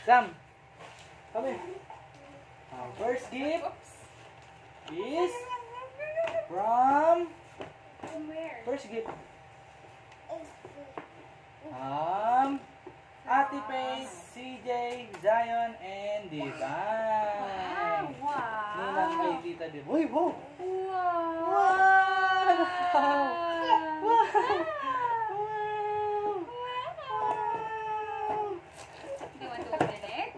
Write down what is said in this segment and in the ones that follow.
Sam, come here. Our first gift is from Where? first gift. Ate Pace, CJ, Zion, and Divine. Wow. Ninang kay Tita Div. Uy, wow! Wow. Wow! Wow! Do you want to open it?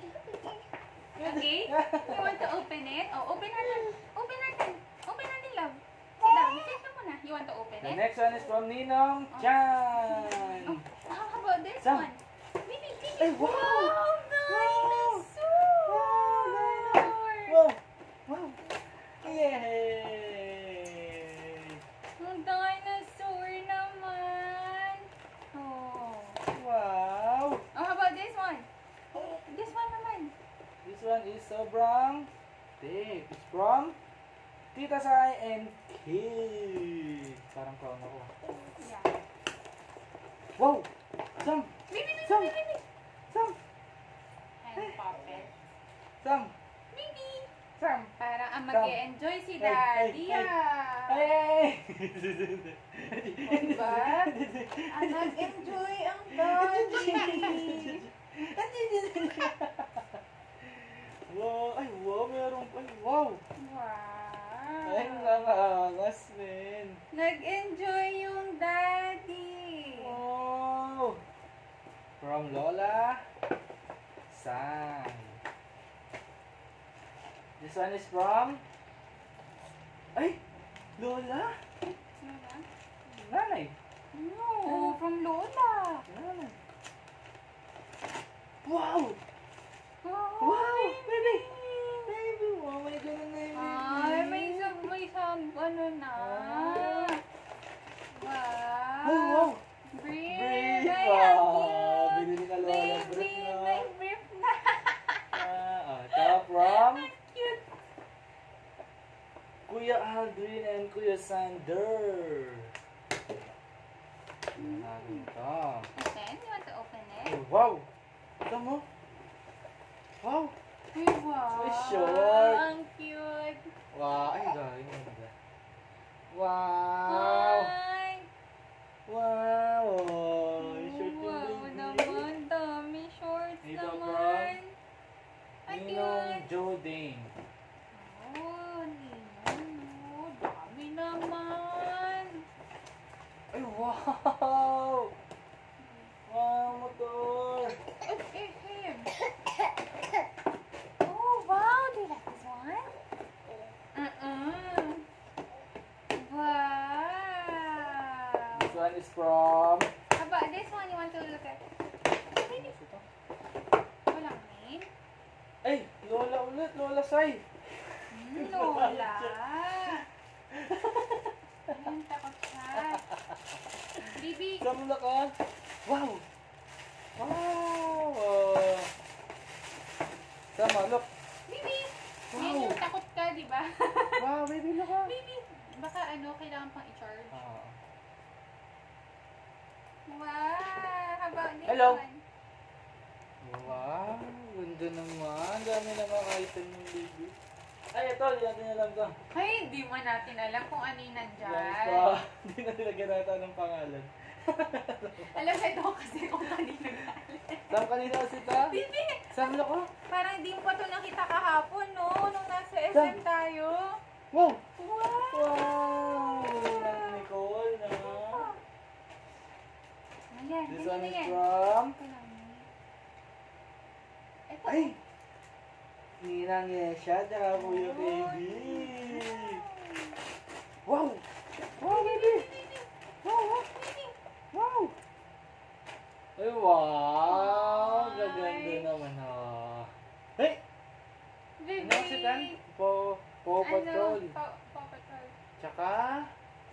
Okay? You want to open it? Oh, open natin. Open natin. Open natin, love. Sit down. Sit down muna. You want to open The it? next one is from Ninong Chan. Oh, how about this Sam. one? Baby, baby. Ay, wow! Wow, dinosaur! Wow! Wow! Yay! Ang dinosaur naman. Oh. Wow! Oh, how about this one? This one naman. This one is sobrang thick. It's from Tita Sai and Kid. Parang clown ako. Yeah. Wow! Sam! Baby, baby, Sam! baby, baby. Sam! And puppet. Sam! Baby. Sam! Parang ang Sam. mag-e-enjoy si Hey, Daddy, hey, ah. Hey! Diba? Ang nag-enjoy ang Daddy. Wow! Ay, wow! Meron pa! Wow! Wow. Ay, nangangas, men! Nag-enjoy yung Daddy. Wow! From Lola San. This one is from... Ay! Lola? Ano ba? Nanay! No, from Lola. Nanay! Wow! Oh, Wow! Baby! Baby! Wow, may ganun na yung Ay, may ano na. Wow. Ay, wow! Brief. Brief! Ay, Wow! ang cute. Binili ka Lola brief Baby, na. may brief na. Ito from Ang cute. Kuya Aldrin and Kuya Sander. Tingnan natin ito. Open? You want to open it? Oh, wow! Ito mo? Wow! Ay, wow. Ay, short. Ang cute. Wow! Ay, galing mo ba? Wow! Ay. Wow! Ay, short yung Wow baby. naman. Dami shorts Dito naman. Ang Ninong cute. Jodane. Oh, Ninong. Oh, dami naman. Ay, wow! Wow, motor! Him. Oh, wow. Do you like this one? Wow. This one is from... How about this one? You want to look at? Walang name? Ay, Lola ulit, Lola Sai. Lola. Ayun, takot siya. Bibi. Kamula ka. Wow! Wow! Sama, look. Bibi. Wow. Yan yung takot ka, di ba? Wow, baby, look ka. Bibi. Baka kailangan pang i-charge. Wow. How about this Hello. one? Wow, ganda naman. Dami naman item ng baby. Ay, ito, liyan natin alam to. Ay, hindi mo natin alam kung ano yung nandyan. Hindi na nilagyan natin ng pangalan. Alam na ito kasi kung kanino galing. Sam, kanina kasi ito? Bibi. Sam, look ko. Parang hindi mo pa ito nakita kahapon, no? Nung nasa SM Saan? tayo. Wow! Wow! Wow! Ng Nicole na. Ayan, This ganyan one na is yan. from... Ito. Ay! Ninang Yesha, tsaka Kuya Baby. Wow! Wow, baby! Wow, wow! Wow! Ay, wow! Gaganda naman, ha. Hey! Baby. Ano si Tan? Paw Patrol. Paw Patrol. Tsaka...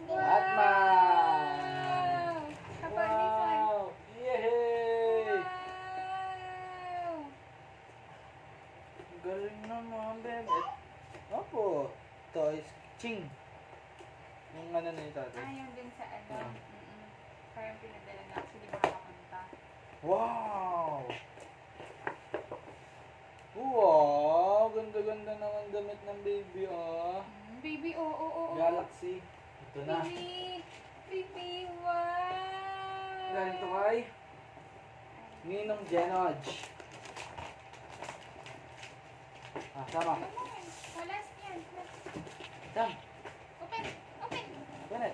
Wow! Batman! How about this one? Wow! Yay! Wow! Galing naman, bebe. Opo. Toys. Ching. Yung ano na yung tatay. Yung dun sa ano. Hmm. Parang pinadala na kasi di makakapunta. Wow! Wow, ganda-ganda naman damit ng baby, ah. Baby, oo. Galaxy. Ito na. Baby, wow. Ganito kay Ninong Genoj. Sama. Wala yan. Sam. Open. Janet.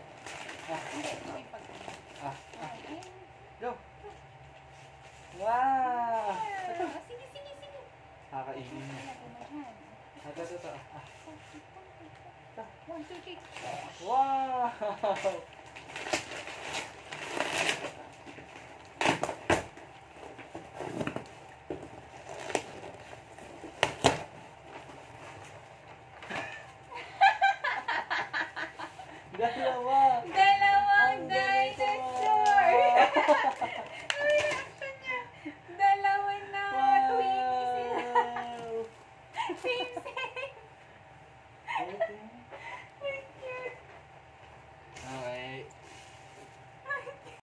Hindi, may pag. Go. Wow. Sige. Kakainin niya. Ito. 1, 2, 3. Wow. Dalawa. Dalawang Ang galing dinosaur. Ang reaction niya. Dalawa na. Twinsies sila. Wow. Same.